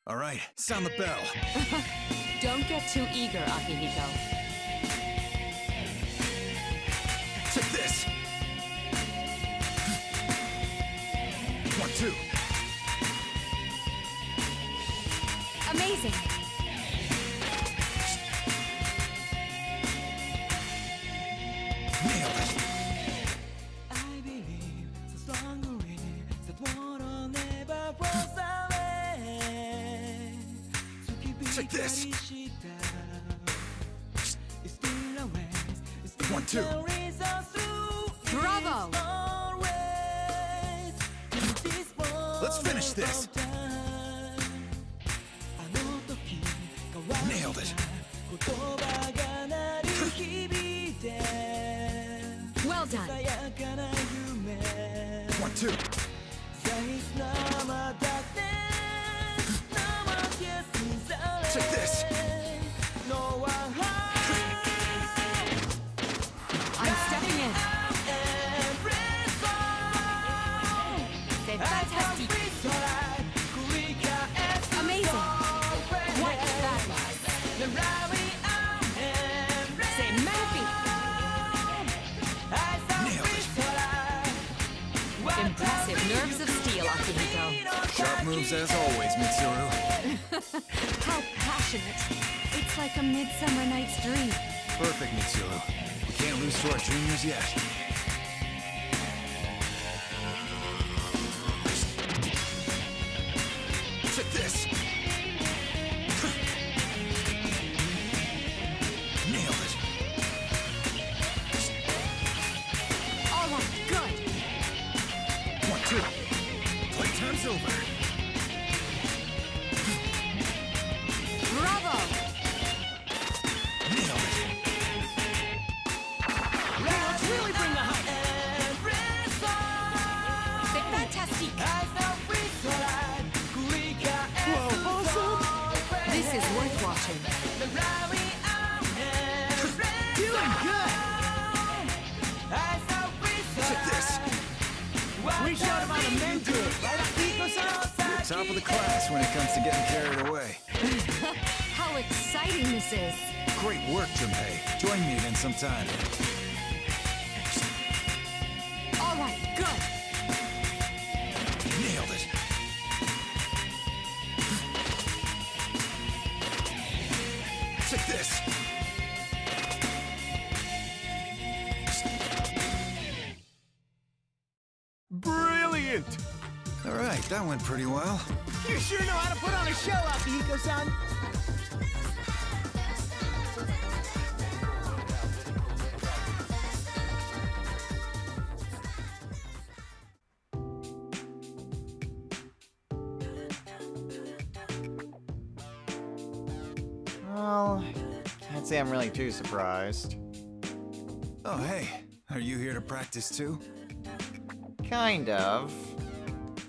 Alright, sound the bell. Don't get too eager, Akihiko. Take this! 1, 2. Amazing! Nailed it! I believe the stronger is that one will never fall away. Take this. It's still a ways, it's still 1, 2. there is a through. Bravo. It's always in this Let's finish moment this. of time. あの時変わった Nailed it. 言葉が鳴り響いて Well done! さやかな夢 1, 2. Take this. I'm stepping in. C'est fantastique. Amazing. What is that? C'est magnifique. Impressive nerves of steel, Akihiko. Sharp moves as always, Mitsuru. How passionate. It's like a midsummer night's dream. Perfect, Mitsuru. We can't lose to our juniors yet. Take this! Nailed it! All right, good. 1, 2. Playtime's over. Bravo. Nailed it! Let's really bring the hype. C'est fantastique. Whoa, awesome. This is worth watching. Doing good. Take this! We showed him how the men do it, right, Akihiko-san? You're top of the class when it comes to getting carried away. How exciting this is. Great work, Junpei. Join me again sometime. All right, good. Nailed it! Take this! Brilliant! Alright, that went pretty well. You sure know how to put on a show, Akihiko-san. Well, can't say I'm really too surprised. Oh, hey. Are you here to practice too? Kind of.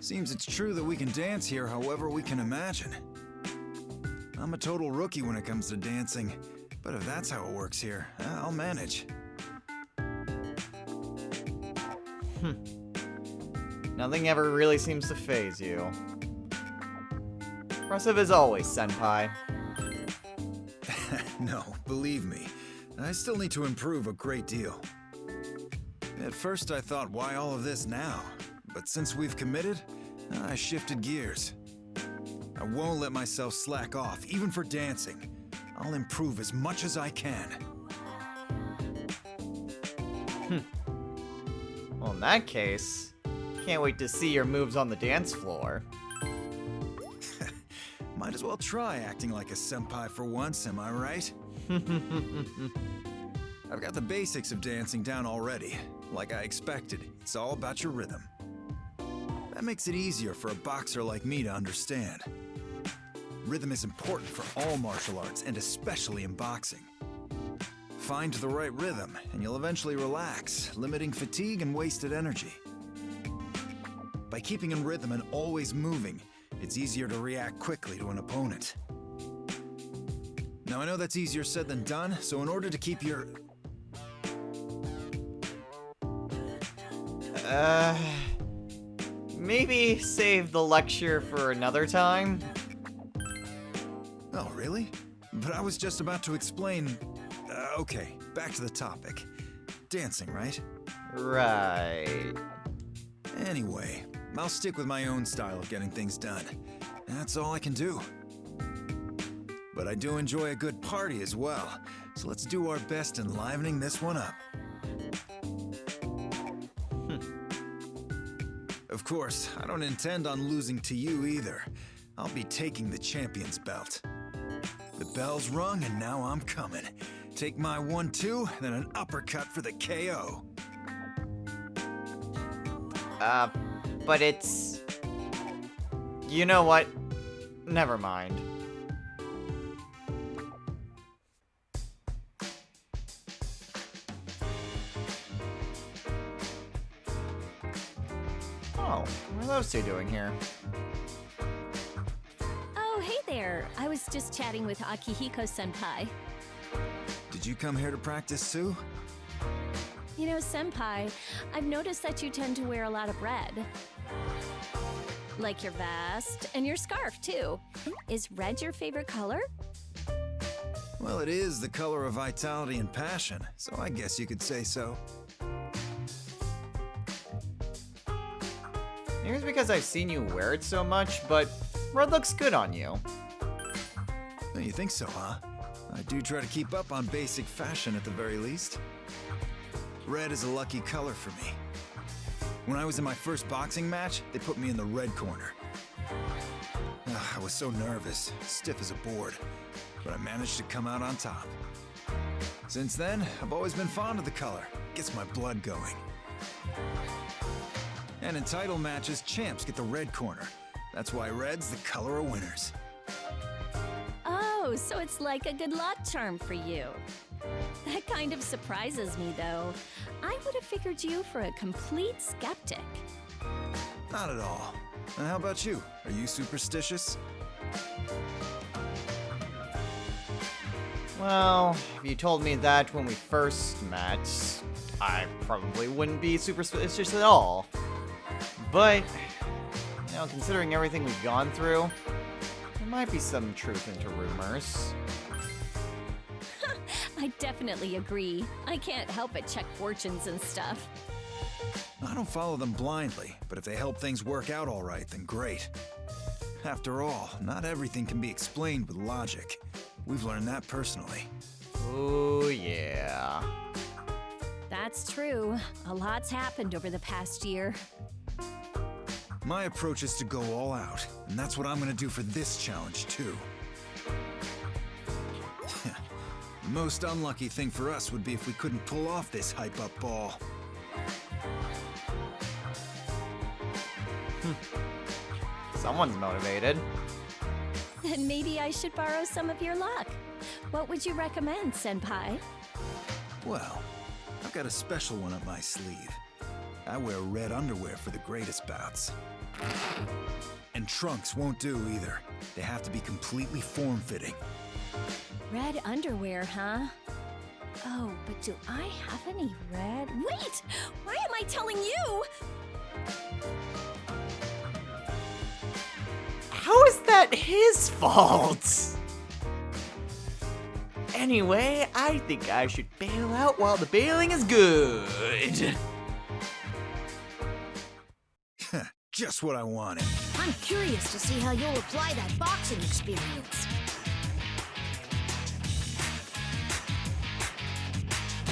Seems it's true that we can dance here however we can imagine. I'm a total rookie when it comes to dancing, but if that's how it works here, I'll manage. Nothing ever really seems to faze you. Impressive as always, Senpai. No, believe me, I still need to improve a great deal. At first I thought, why all of this now? But since we've committed, I shifted gears. I won't let myself slack off, even for dancing. I'll improve as much as I can. Well, in that case, can't wait to see your moves on the dance floor. Might as well try acting like a senpai for once, am I right? I've got the basics of dancing down already. Like I expected, it's all about your rhythm. That makes it easier for a boxer like me to understand. Rhythm is important for all martial arts, and especially in boxing. Find the right rhythm, and you'll eventually relax, limiting fatigue and wasted energy. By keeping in rhythm and always moving, it's easier to react quickly to an opponent. Now, I know that's easier said than done, so in order to keep your... Maybe save the lecture for another time? Oh, really? But I was just about to explain... okay, back to the topic. Dancing, right? Right. Anyway, I'll stick with my own style of getting things done. That's all I can do. But I do enjoy a good party as well, so let's do our best enlivening this one up. Of course, I don't intend on losing to you either. I'll be taking the champion's belt. The bell's rung and now I'm coming. Take my 1-2, then an uppercut for the KO. But it's... You know what? Never mind. Oh, what are those two doing here? Oh, hey there. I was just chatting with Akihiko-senpai. Did you come here to practice too? You know, senpai, I've noticed that you tend to wear a lot of red. Like your vest and your scarf, too. Is red your favorite color? Well, it is the color of vitality and passion, so I guess you could say so. Maybe it's because I've seen you wear it so much, but red looks good on you. Oh, you think so, huh? I do try to keep up on basic fashion at the very least. Red is a lucky color for me. When I was in my first boxing match, they put me in the red corner. I was so nervous, stiff as a board, but I managed to come out on top. Since then, I've always been fond of the color. Gets my blood going. And in title matches, champs get the red corner. That's why red's the color of winners. Oh, so it's like a good luck charm for you. That kind of surprises me, though. I would have figured you for a complete skeptic. Not at all. And how about you? Are you superstitious? Well, if you told me that when we first met, I probably wouldn't be superstitious at all. But, you know, considering everything we've gone through, there might be some truth into rumors. I definitely agree. I can't help but check fortunes and stuff. I don't follow them blindly, but if they help things work out all right, then great. After all, not everything can be explained with logic. We've learned that personally. Oh, yeah. That's true. A lot's happened over the past year. My approach is to go all out, and that's what I'm gonna do for this challenge, too. The most unlucky thing for us would be if we couldn't pull off this hype-up ball. Someone's motivated. Then maybe I should borrow some of your luck. What would you recommend, senpai? Well, I've got a special one up my sleeve. I wear red underwear for the greatest bouts. And trunks won't do either. They have to be completely form-fitting. Red underwear, huh? Oh, but do I have any red? Wait! Why am I telling you? How is that his fault? Anyway, I think I should bail out while the bailing is good. Just what I wanted. I'm curious to see how you'll apply that boxing experience.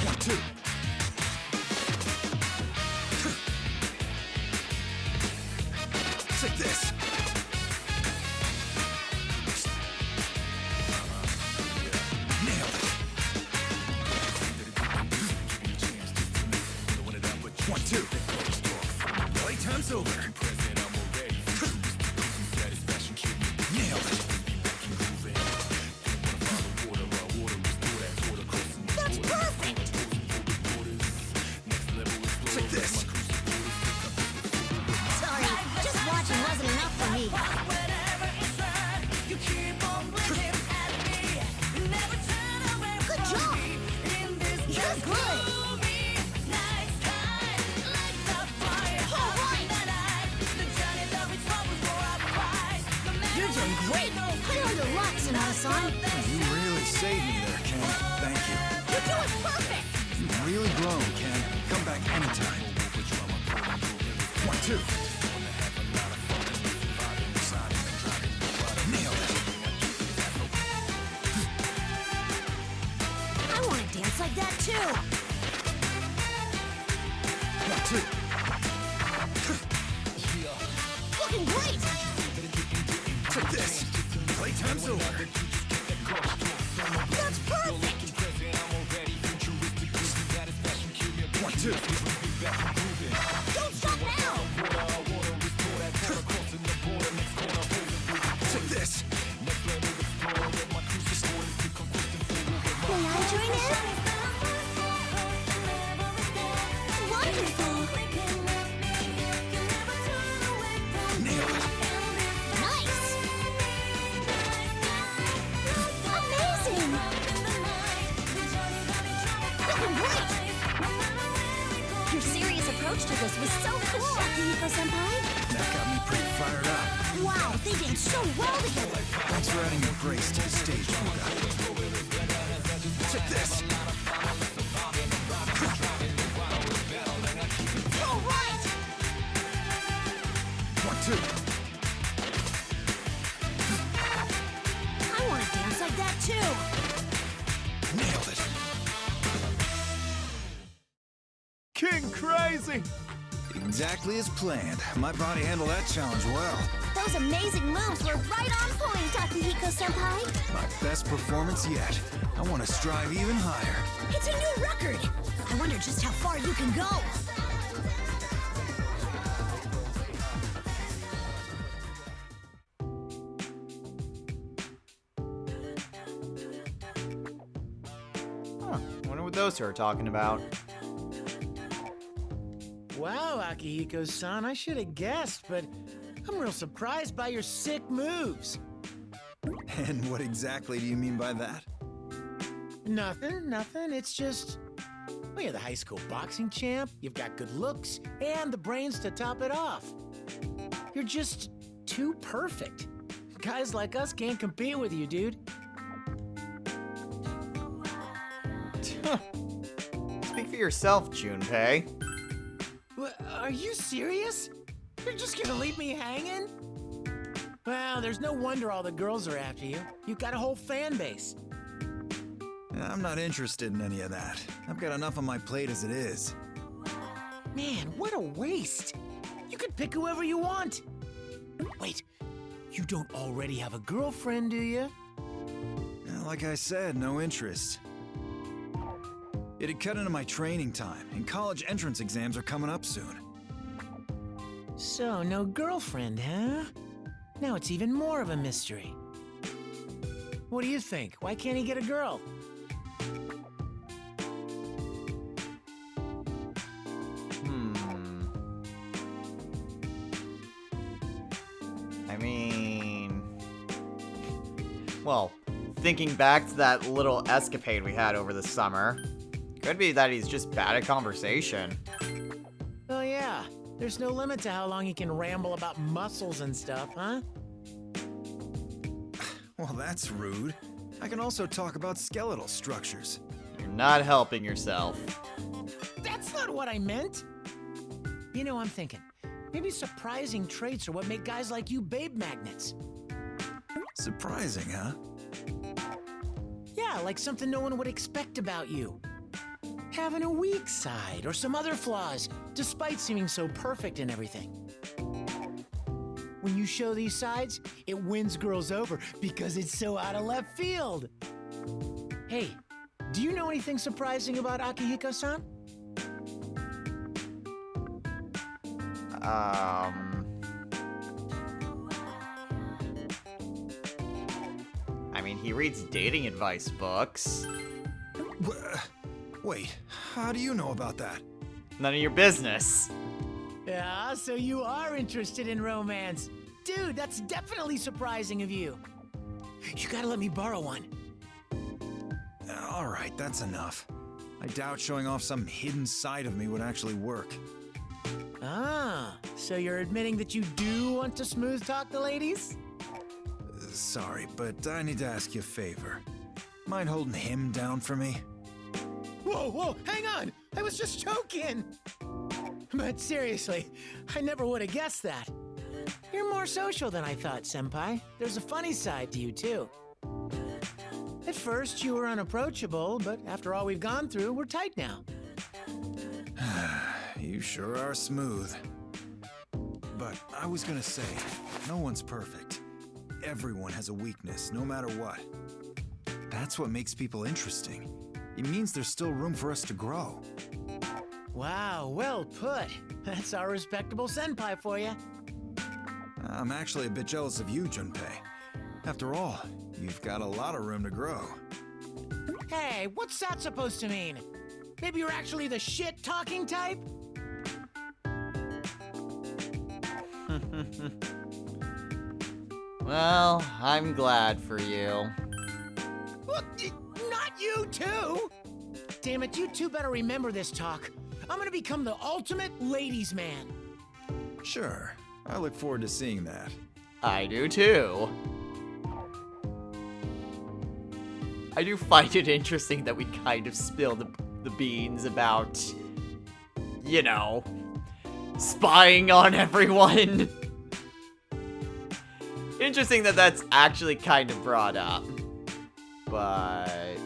1-2. Take this. Nailed it. 1-2. Playtime's over. Nailed it. That's perfect! Take this. Sorry, just watching wasn't enough for me. Good job! You're good! You're doing great! Put on the rocks and I'll son. You really saved me there, Ken. Thank you. You two is perfect! You've really grown, Ken. Come back anytime. 1, 2. Nailed it. I want to dance like that too. 1, 2. Looking great! Take this. Playtime's over. That's perfect! 1, 2. Don't stop now! Take this. May I join in? Wonderful! Nailed it. Nice! Amazing! Looking great! Your serious approach to this was so cool, Akihiko-senpai! That got me pretty fired up. Wow, they did so well together! Thanks for adding your grace to the stage, Fuga. Take this. All right! 1, 2. I want to dance like that too! Nailed it. King Crazy! Exactly as planned. My body handled that challenge well. Those amazing moves were right on point, Akihiko-senpai! My best performance yet. I want to strive even higher. It's a new record! I wonder just how far you can go! Huh, wonder what those two are talking about. Wow, Akihiko-san, I should have guessed, but I'm real surprised by your sick moves. And what exactly do you mean by that? Nothing. It's just... Well, you're the high school boxing champ, you've got good looks, and the brains to top it off. You're just too perfect. Guys like us can't compete with you, dude. Speak for yourself, Junpei. Are you serious? You're just gonna leave me hanging? Well, there's no wonder all the girls are after you. You've got a whole fan base. I'm not interested in any of that. I've got enough on my plate as it is. Man, what a waste. You could pick whoever you want. Wait, you don't already have a girlfriend, do you? Like I said, no interest. It'd cut into my training time, and college entrance exams are coming up soon. So, no girlfriend, huh? Now it's even more of a mystery. What do you think? Why can't he get a girl? I mean... Well, thinking back to that little escapade we had over the summer, could be that he's just bad at conversation. Oh yeah, there's no limit to how long he can ramble about muscles and stuff, huh? Well, that's rude. I can also talk about skeletal structures. You're not helping yourself. That's not what I meant. You know, I'm thinking, maybe surprising traits are what make guys like you babe magnets. Surprising, huh? Yeah, like something no one would expect about you. Having a weak side or some other flaws, despite seeming so perfect and everything. When you show these sides, it wins girls over because it's so out of left field. Hey, do you know anything surprising about Akihiko-san? I mean, he reads dating advice books. Wait, how do you know about that? None of your business. Yeah, so you are interested in romance. Dude, that's definitely surprising of you. You gotta let me borrow one. All right, that's enough. I doubt showing off some hidden side of me would actually work. Ah, so you're admitting that you do want to smooth talk the ladies? Sorry, but I need to ask you a favor. Mind holding him down for me? Whoa, whoa, hang on! I was just joking! But seriously, I never would have guessed that. You're more social than I thought, Senpai. There's a funny side to you, too. At first, you were unapproachable, but after all we've gone through, we're tight now. You sure are smooth. But I was gonna say, no one's perfect. Everyone has a weakness, no matter what. That's what makes people interesting. It means there's still room for us to grow. Wow, well put. That's our respectable senpai for you. I'm actually a bit jealous of you, Junpei. After all, you've got a lot of room to grow. Hey, what's that supposed to mean? Maybe you're actually the shit-talking type? Well, I'm glad for you. What? Not you too! Damn it, you two better remember this talk. I'm gonna become the ultimate ladies' man. Sure, I look forward to seeing that. I do too. I do find it interesting that we kind of spill the beans about, you know, spying on everyone. Interesting that that's actually kind of brought up. But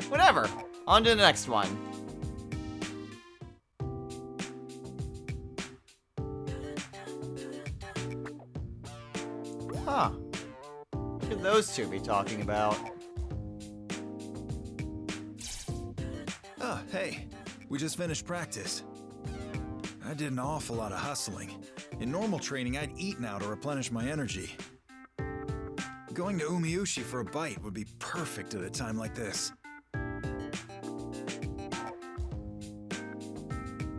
whatever. On to the next one. Huh. What could those two be talking about? Oh, hey, we just finished practice. I did an awful lot of hustling. In normal training, I'd eat now to replenish my energy. Going to Umiushi for a bite would be perfect at a time like this.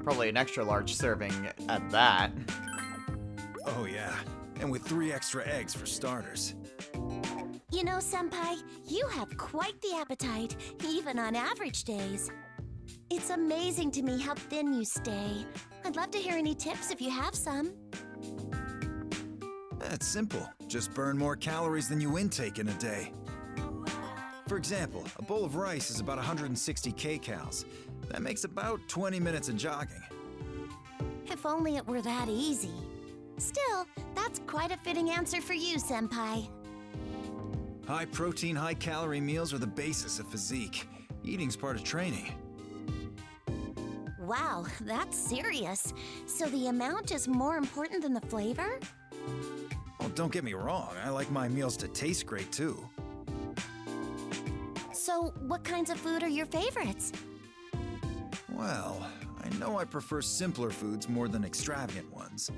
Probably an extra large serving at that. Oh yeah, and with 3 extra eggs for starters. You know, Senpai, you have quite the appetite, even on average days. It's amazing to me how thin you stay. I'd love to hear any tips if you have some. It's simple. Just burn more calories than you intake in a day. For example, a bowl of rice is about 160 kcals. That makes about 20 minutes of jogging. If only it were that easy. Still, that's quite a fitting answer for you, Senpai. High protein, high calorie meals are the basis of physique. Eating's part of training. Wow, that's serious. So the amount is more important than the flavor? Well, don't get me wrong, I like my meals to taste great too. So what kinds of food are your favorites? Well, I know I prefer simpler foods more than extravagant ones.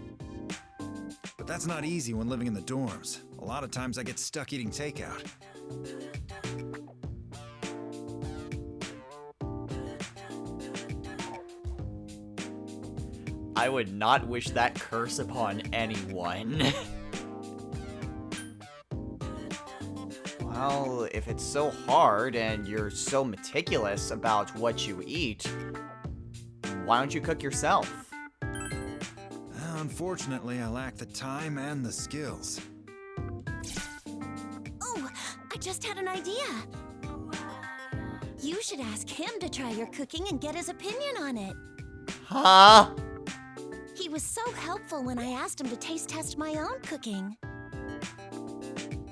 But that's not easy when living in the dorms. A lot of times I get stuck eating takeout. I would not wish that curse upon anyone. Well, if it's so hard and you're so meticulous about what you eat, why don't you cook yourself? Unfortunately, I lack the time and the skills. Oh, I just had an idea. You should ask him to try your cooking and get his opinion on it. Huh? He was so helpful when I asked him to taste test my own cooking.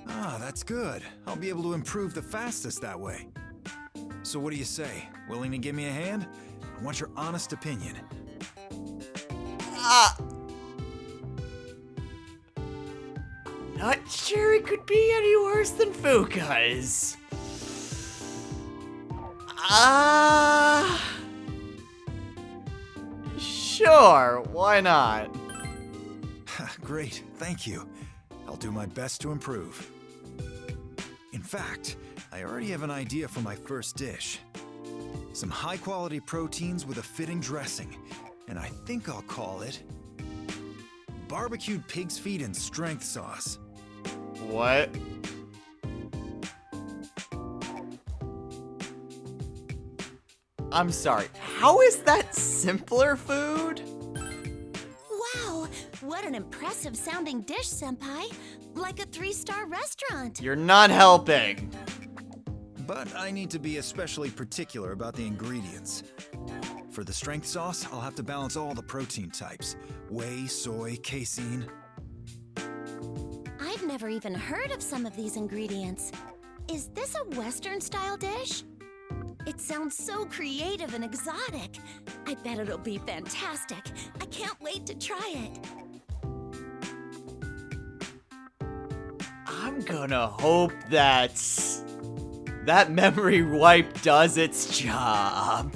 Ah, that's good. I'll be able to improve the fastest that way. So what do you say? Willing to give me a hand? I want your honest opinion. Not sure it could be any worse than Fuka's. Sure, why not? Great, thank you. I'll do my best to improve. In fact, I already have an idea for my first dish. Some high-quality proteins with a fitting dressing, and I think I'll call it barbecued pig's feet and strength sauce. What? I'm sorry, how is that simpler food? Wow, what an impressive sounding dish, Senpai. like a 3-star restaurant. You're not helping. But I need to be especially particular about the ingredients. For the strength sauce, I'll have to balance all the protein types. Whey, soy, casein. I've never even heard of some of these ingredients. Is this a Western-style dish? It sounds so creative and exotic. I bet it'll be fantastic. I can't wait to try it. I'm gonna hope that memory wipe does its job.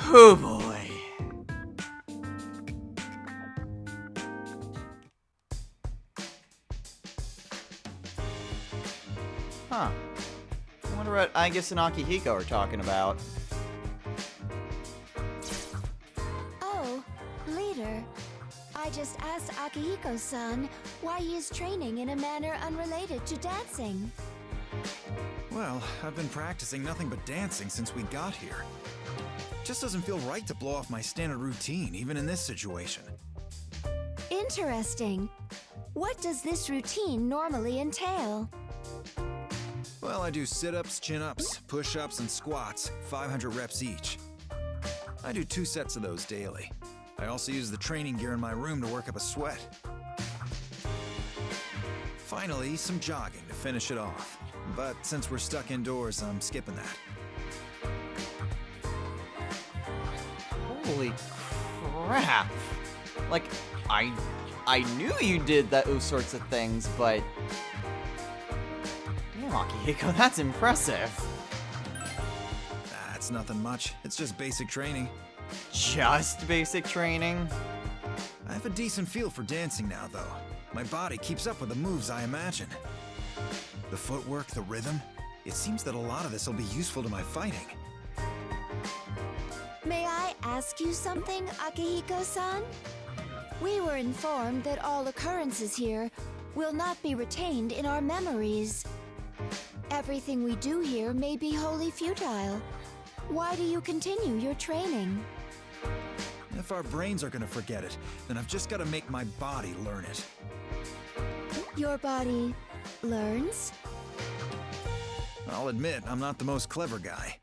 Oh boy. Huh. I wonder what Agus and Akihiko are talking about. Oh, leader. I just asked Akihiko-san why he is training in a manner unrelated to dancing. Well, I've been practicing nothing but dancing since we got here. Just doesn't feel right to blow off my standard routine, even in this situation. Interesting. What does this routine normally entail? Well, I do sit-ups, chin-ups, push-ups, and squats, 500 reps each. I do 2 sets of those daily. I also use the training gear in my room to work up a sweat. Finally, some jogging to finish it off. But since we're stuck indoors, I'm skipping that. Holy crap. Like, I knew you did those sorts of things, but... Damn, Akihiko, that's impressive. That's nothing much. It's just basic training. Just basic training? I have a decent feel for dancing now, though. My body keeps up with the moves I imagine. The footwork, the rhythm, it seems that a lot of this will be useful to my fighting. May I ask you something, Akihiko-san? We were informed that all occurrences here will not be retained in our memories. Everything we do here may be wholly futile. Why do you continue your training? If our brains are gonna forget it, then I've just gotta make my body learn it. Your body learns? I'll admit, I'm not the most clever guy.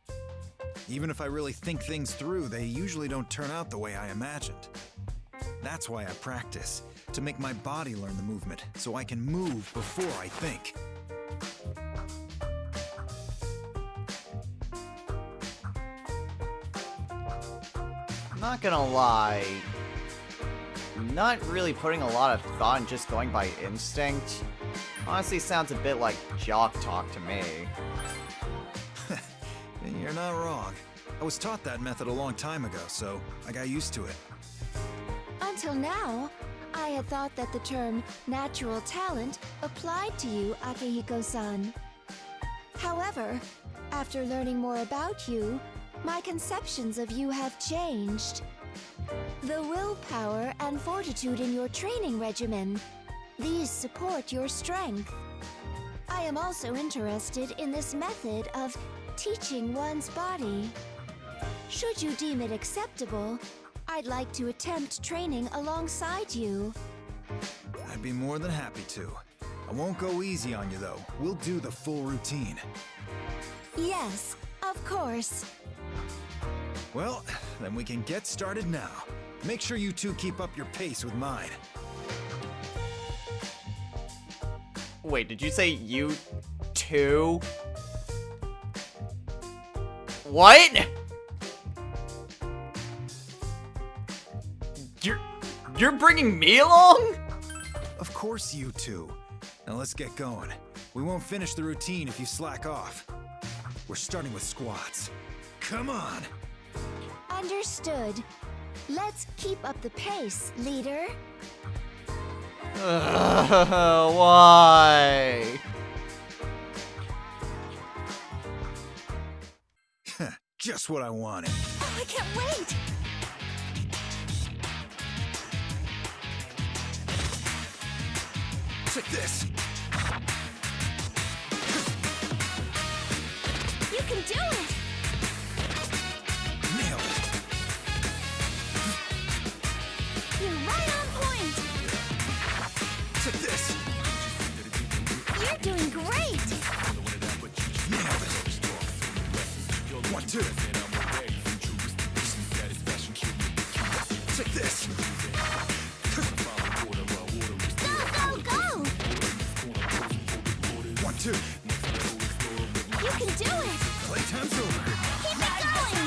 Even if I really think things through, they usually don't turn out the way I imagined. That's why I practice, to make my body learn the movement, so I can move before I think. Not gonna lie, not really putting a lot of thought and just going by instinct honestly sounds a bit like jock talk to me. You're not wrong. I was taught that method a long time ago, so I got used to it. Until now, I had thought that the term natural talent applied to you, Akihiko-san. However, after learning more about you, my conceptions of you have changed. The willpower and fortitude in your training regimen, these support your strength. I am also interested in this method of teaching one's body. Should you deem it acceptable, I'd like to attempt training alongside you. I'd be more than happy to. I won't go easy on you, though. We'll do the full routine. Yes, of course. Well, then we can get started now. Make sure you two keep up your pace with mine. Wait, did you say you two? What? You're bringing me along? Of course you two. Now let's get going. We won't finish the routine if you slack off. We're starting with squats. Come on! Understood. Let's keep up the pace, leader. Why? Just what I wanted. Oh, I can't wait! Take this! You can do it! Nailed it! You're right on point! Take this! 2. Take this. Go, go, go! 1, 2. You can do it! Playtime's over. Keep it going!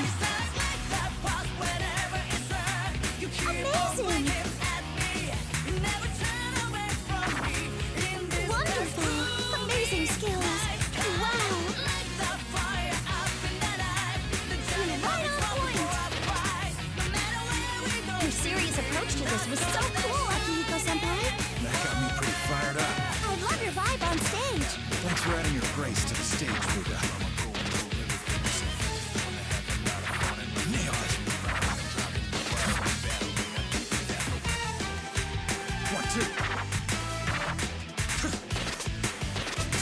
Amazing! Wonderful! Amazing skills! Wow! You're right on point! Your serious approach to this was so cool, Akihiko-senpai! That got me pretty fired up. I love your vibe on stage! Thanks for adding your grace to the stage, Buddha. Nailed it. 1, 2.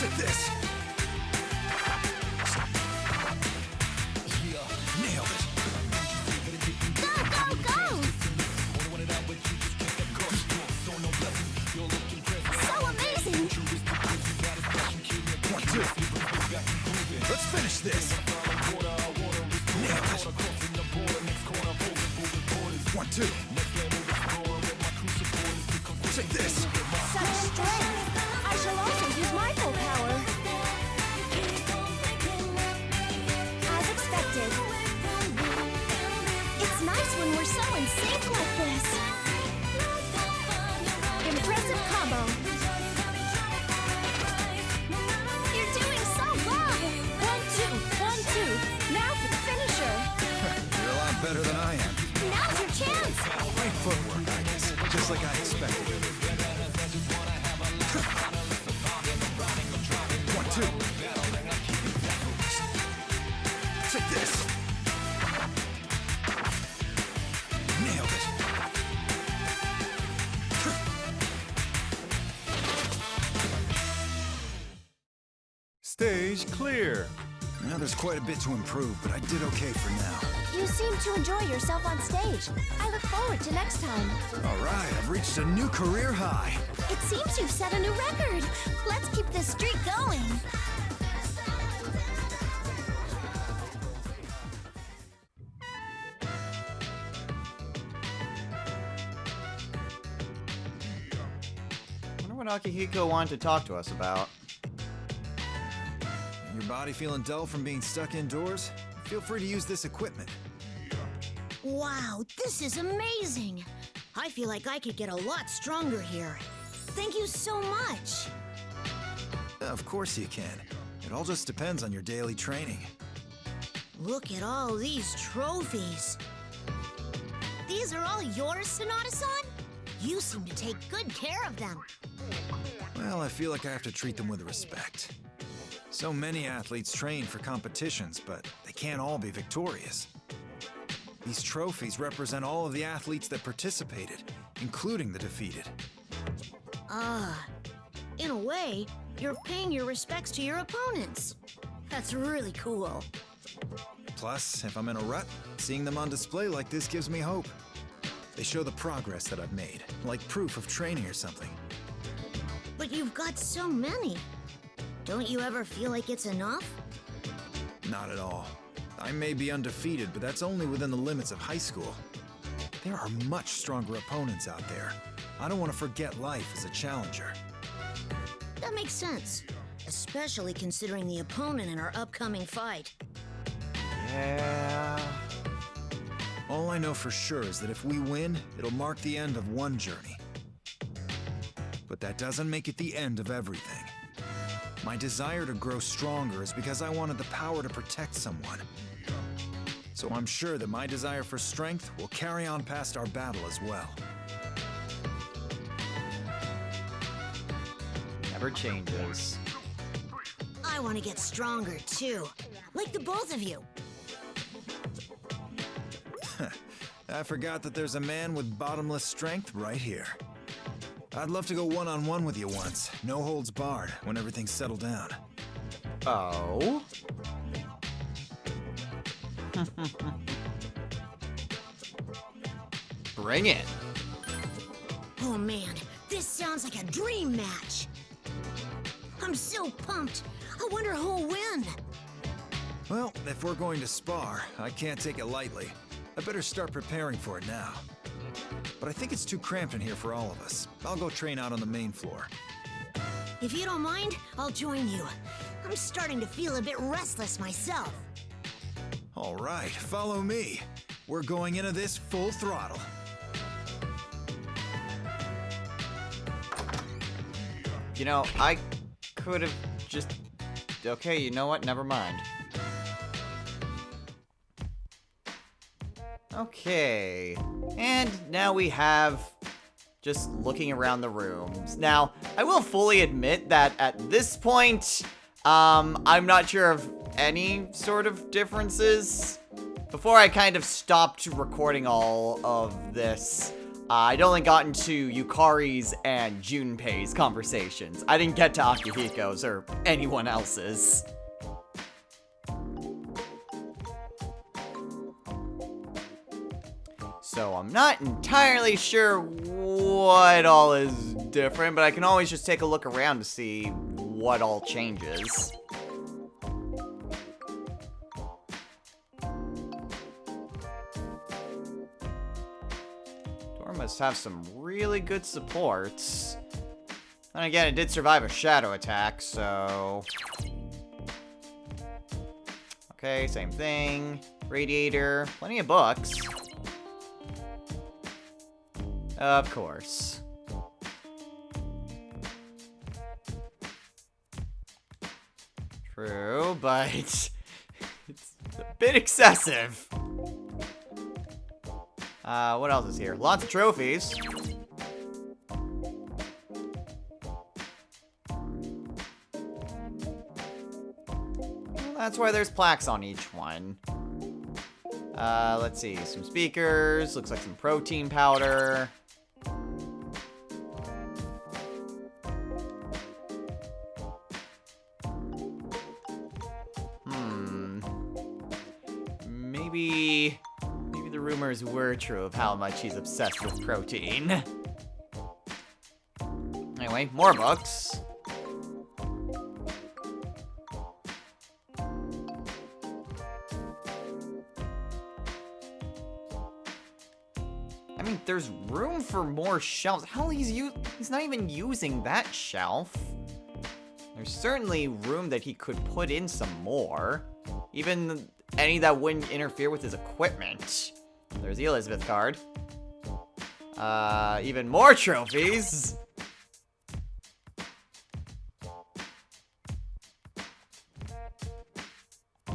Take this. Nailed it. Go, go, go! So amazing! 1, 2. Let's finish this. Nailed it. 1, 2. Take this. Such strength! I shall also use my full power. As expected. It's nice when we're so in sync like this. Impressive combo. You're doing so well! 1, 2, 1, 2. Now for the finisher. You're a lot better than I am. Now's your chance! Great footwork, I guess. Just like I expected. 1, 2. Take this. Nailed it. Stage clear. Now there's quite a bit to improve, but I did okay for now. You seem to enjoy yourself on stage. I look forward to next time. All right, I've reached a new career high. It seems you've set a new record. Let's keep this streak going. I wonder what Akihiko wanted to talk to us about. Your body feeling dull from being stuck indoors? Feel free to use this equipment. Wow, this is amazing! I feel like I could get a lot stronger here. Thank you so much! Of course you can. It all just depends on your daily training. Look at all these trophies. These are all yours, Sonata-san? You seem to take good care of them. Well, I feel like I have to treat them with respect. So many athletes train for competitions, but they can't all be victorious. These trophies represent all of the athletes that participated, including the defeated. In a way, you're paying your respects to your opponents. That's really cool. Plus, if I'm in a rut, seeing them on display like this gives me hope. They show the progress that I've made, like proof of training or something. But you've got so many. Don't you ever feel like it's enough? Not at all. I may be undefeated, but that's only within the limits of high school. There are much stronger opponents out there. I don't want to forget life as a challenger. That makes sense. Especially considering the opponent in our upcoming fight. Yeah. All I know for sure is that if we win, it'll mark the end of one journey. But that doesn't make it the end of everything. My desire to grow stronger is because I wanted the power to protect someone. So I'm sure that my desire for strength will carry on past our battle as well. Never changes. I want to get stronger too. Like the both of you. I forgot that there's a man with bottomless strength right here. I'd love to go one-on-one with you once, no holds barred, when everything's settled down. Oh? Bring it. Oh man, this sounds like a dream match. I'm so pumped. I wonder who'll win. Well, if we're going to spar, I can't take it lightly. I better start preparing for it now. But I think it's too cramped in here for all of us. I'll go train out on the main floor. If you don't mind, I'll join you. I'm starting to feel a bit restless myself. All right, follow me. We're going into this full throttle. You know, I could have just... Okay, you know what? Never mind. Okay. And now we have just looking around the rooms. Now, I will fully admit that at this point, I'm not sure of any sort of differences. Before I kind of stopped recording all of this, I'd only gotten to Yukari's and Junpei's conversations. I didn't get to Akihiko's or anyone else's. So I'm not entirely sure what all is different, but I can always just take a look around to see what all changes. Door must have some really good supports. And again, it did survive a shadow attack, so... Okay, same thing. Radiator, plenty of books. Of course. True, but it's a bit excessive. What else is here? Lots of trophies. Well, that's why there's plaques on each one. Let's see. Some speakers. Looks like some protein powder. Maybe the rumors were true of how much he's obsessed with protein. Anyway, more books. I mean, there's room for more shelves. Hell, he's not even using that shelf. There's certainly room that he could put in some more. Even any that wouldn't interfere with his equipment. There's the Elizabeth card. Even more trophies.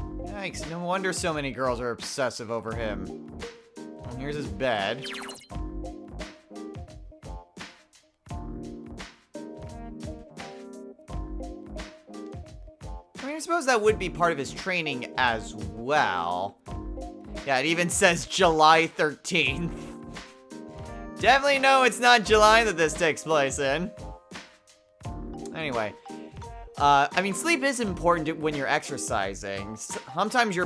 Yikes, no wonder so many girls are obsessive over him. And here's his bed. I suppose that would be part of his training as well. Yeah, it even says July 13th. Definitely know it's not July that this takes place in. Anyway. I mean, sleep is important when you're exercising. Sometimes your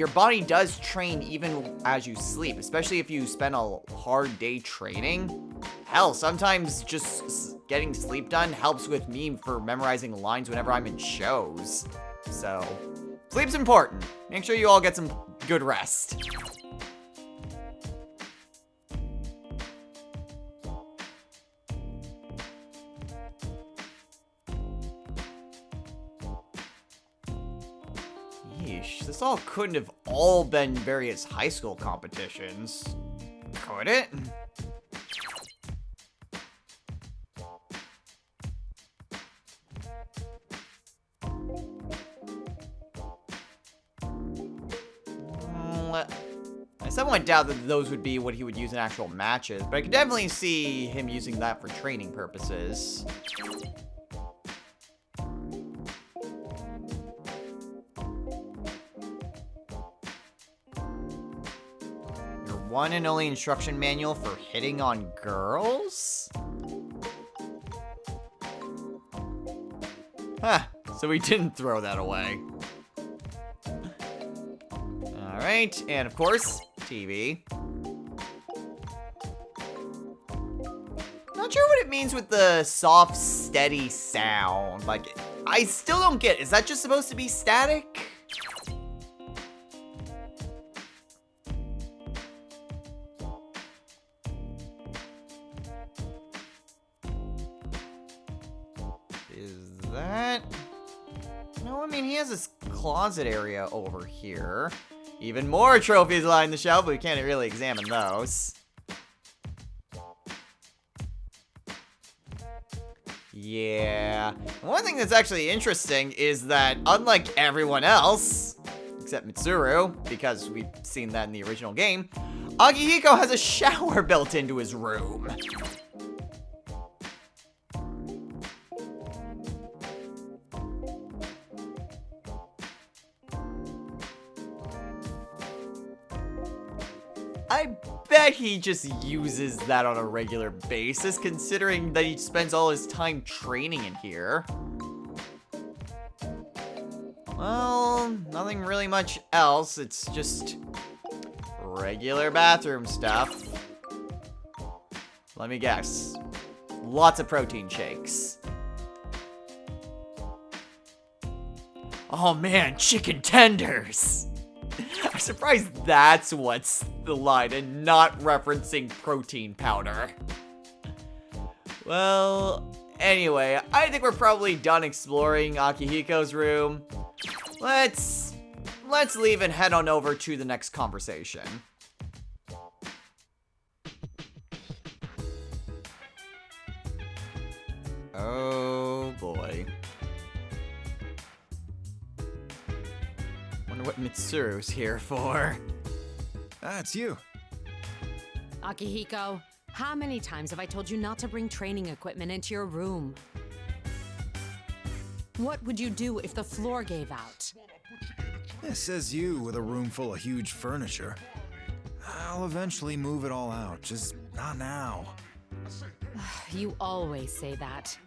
body does train even as you sleep, especially if you spend a hard day training. Hell, sometimes just getting sleep done helps with me for memorizing lines whenever I'm in shows. So, sleep's important. Make sure you all get some good rest. Yeesh, this all couldn't have all been various high school competitions. Could it? I somewhat doubt that those would be what he would use in actual matches, but I could definitely see him using that for training purposes. Your one and only instruction manual for hitting on girls? Huh, so he didn't throw that away. Alright, and of course, TV. Not sure what it means with the soft, steady sound. Like, I still don't get it. Is that just supposed to be static? Well, I mean, he has this closet area over here. Even more trophies line the shelf, but we can't really examine those. Yeah. One thing that's actually interesting is that, unlike everyone else, except Mitsuru, because we've seen that in the original game, Akihiko has a shower built into his room. I bet he just uses that on a regular basis, considering that he spends all his time training in here. Well, nothing really much else. It's just regular bathroom stuff. Let me guess. Lots of protein shakes. Oh man, chicken tenders! I'm surprised that's what's the line and not referencing protein powder. Well, anyway, I think we're probably done exploring Akihiko's room. Let's leave and head on over to the next conversation. Oh boy. Wonder what Mitsuru's here for. Ah, it's you. Akihiko, how many times have I told you not to bring training equipment into your room? What would you do if the floor gave out? It says you with a room full of huge furniture. I'll eventually move it all out, just not now. You always say that.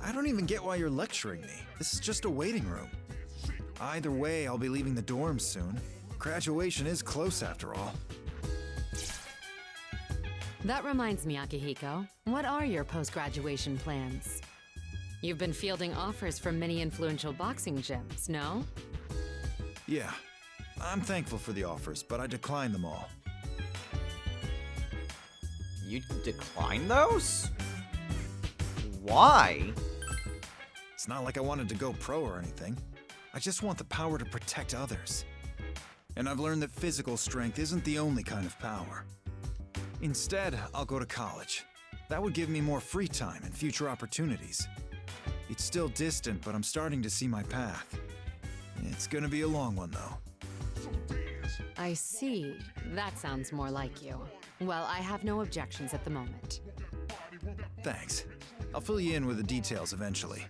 I don't even get why you're lecturing me. This is just a waiting room. Either way, I'll be leaving the dorms soon. Graduation is close after all. That reminds me, Akihiko. What are your post-graduation plans? You've been fielding offers from many influential boxing gyms, no? Yeah, I'm thankful for the offers, but I declined them all. You declined those? Why? It's not like I wanted to go pro or anything. I just want the power to protect others. And I've learned that physical strength isn't the only kind of power. Instead, I'll go to college. That would give me more free time and future opportunities. It's still distant, but I'm starting to see my path. It's gonna be a long one, though. I see. That sounds more like you. Well, I have no objections at the moment. Thanks. I'll fill you in with the details eventually.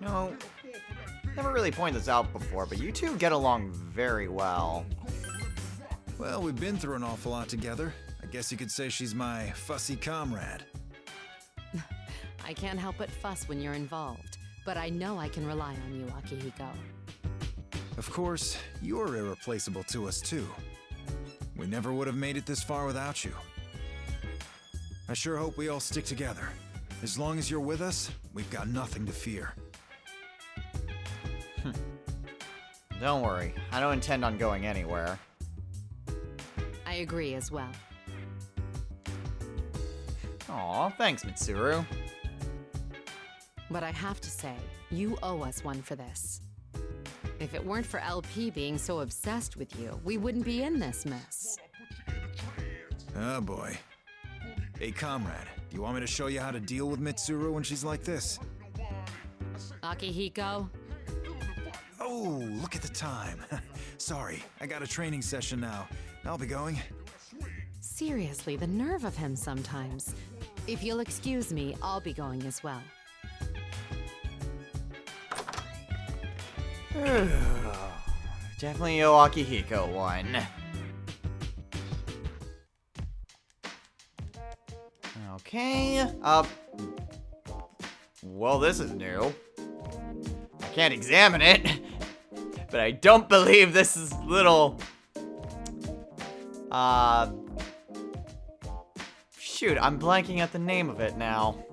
No, never really pointed this out before, but you two get along very well. Well, we've been through an awful lot together. I guess you could say she's my fussy comrade. I can't help but fuss when you're involved, but I know I can rely on you, Akihiko. Of course, you're irreplaceable to us too. We never would have made it this far without you. I sure hope we all stick together. As long as you're with us, we've got nothing to fear. Don't worry, I don't intend on going anywhere. I agree as well. Aw, thanks, Mitsuru. But I have to say, you owe us one for this. If it weren't for LP being so obsessed with you, we wouldn't be in this mess. Oh boy. Hey comrade, do you want me to show you how to deal with Mitsuru when she's like this? Akihiko? Oh, look at the time. Sorry, I got a training session now. I'll be going. Seriously, the nerve of him sometimes. If you'll excuse me, I'll be going as well. Definitely owe Akihiko one. Okay, well, this is new. I can't examine it, but I don't believe this is little, shoot, I'm blanking at the name of it now.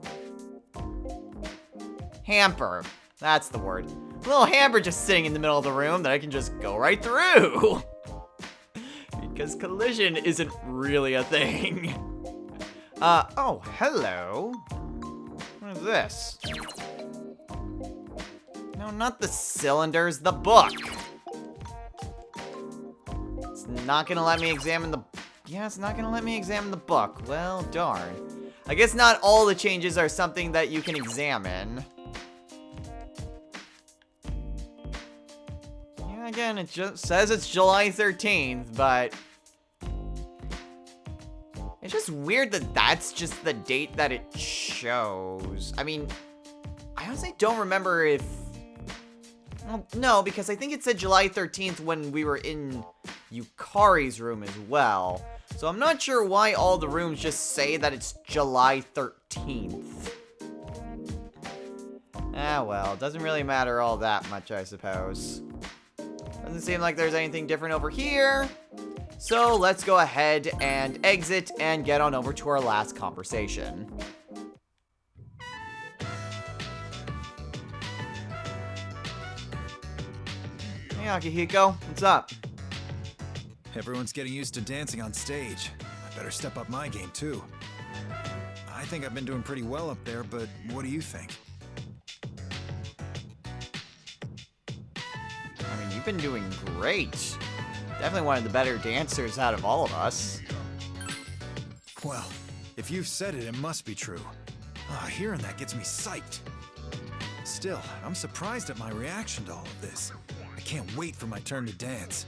Hamper, that's the word. A little hamper just sitting in the middle of the room that I can just go right through. Because collision isn't really a thing. Oh, hello. What is this? No, not the cylinders, the book. It's not gonna let me examine the... Yeah, it's not gonna let me examine the book. Well, darn. I guess not all the changes are something that you can examine. Yeah, again, it just says it's July 13th, but... It's just weird that that's just the date that it shows. I mean, I honestly don't remember if... Well, no, because I think it said July 13th when we were in Yukari's room as well. So I'm not sure why all the rooms just say that it's July 13th. Ah, well, doesn't really matter all that much, I suppose. Doesn't seem like there's anything different over here. So let's go ahead and exit and get on over to our last conversation. Hey, Akihiko, what's up? Everyone's getting used to dancing on stage. I better step up my game, too. I think I've been doing pretty well up there, but what do you think? I mean, you've been doing great. Definitely one of the better dancers out of all of us. Well, if you've said it, it must be true. Hearing that gets me psyched. Still, I'm surprised at my reaction to all of this. I can't wait for my turn to dance.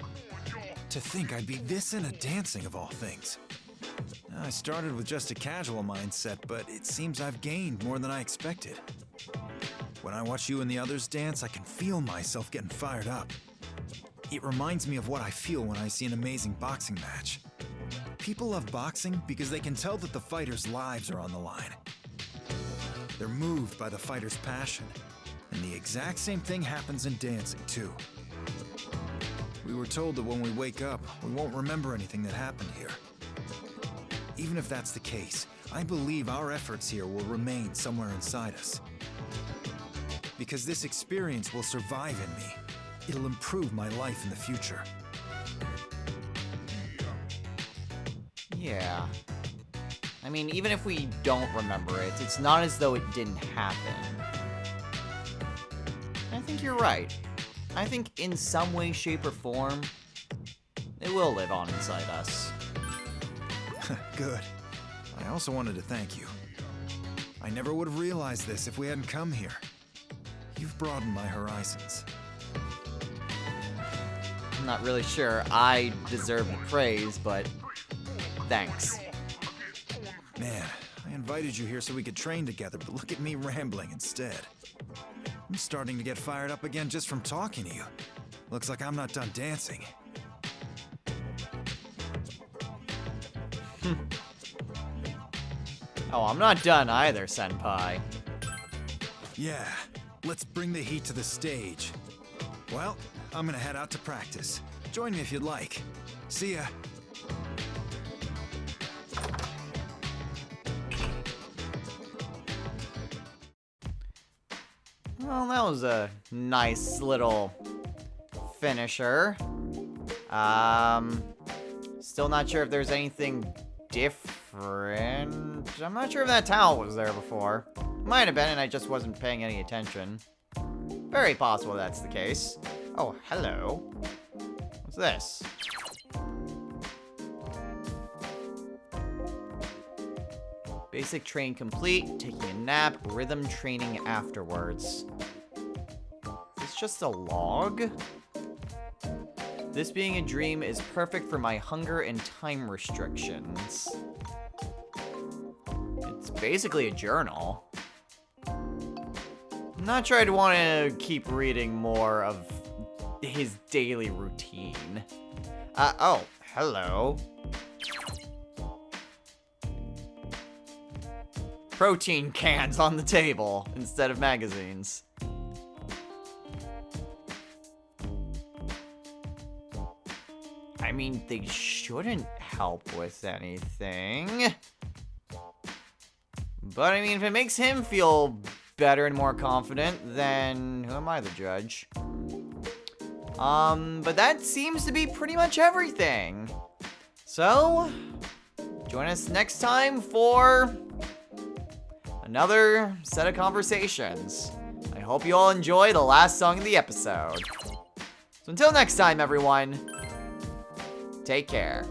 To think I'd be this into dancing of all things. I started with just a casual mindset, but it seems I've gained more than I expected. When I watch you and the others dance, I can feel myself getting fired up. It reminds me of what I feel when I see an amazing boxing match. People love boxing because they can tell that the fighters' lives are on the line. They're moved by the fighter's passion, and the exact same thing happens in dancing, too. We were told that when we wake up, we won't remember anything that happened here. Even if that's the case, I believe our efforts here will remain somewhere inside us. Because this experience will survive in me. It'll improve my life in the future. Yeah. I mean, even if we don't remember it, it's not as though it didn't happen. I think you're right. I think in some way, shape, or form, it will live on inside us. Good. I also wanted to thank you. I never would have realized this if we hadn't come here. You've broadened my horizons. I'm not really sure I deserve the praise, but thanks. Man, I invited you here so we could train together, but look at me rambling instead. I'm starting to get fired up again just from talking to you. Looks like I'm not done dancing. Oh, I'm not done either, Senpai. Yeah, let's bring the heat to the stage. Well, I'm gonna head out to practice. Join me if you'd like. See ya. Well, that was a nice little finisher. Still not sure if there's anything different. I'm not sure if that towel was there before. Might have been and I just wasn't paying any attention. Very possible that's the case. Oh, hello. What's this? Basic train complete, taking a nap, rhythm training afterwards. Is this just a log? This being a dream is perfect for my hunger and time restrictions. It's basically a journal. I'm not sure I'd want to keep reading more of his daily routine. Oh, hello. Protein cans on the table instead of magazines. I mean, they shouldn't help with anything. But I mean, if it makes him feel better and more confident, then who am I the judge? But that seems to be pretty much everything. So, join us next time for another set of conversations. I hope you all enjoy the last song of the episode. So until next time, everyone, take care.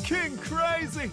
King Crazy!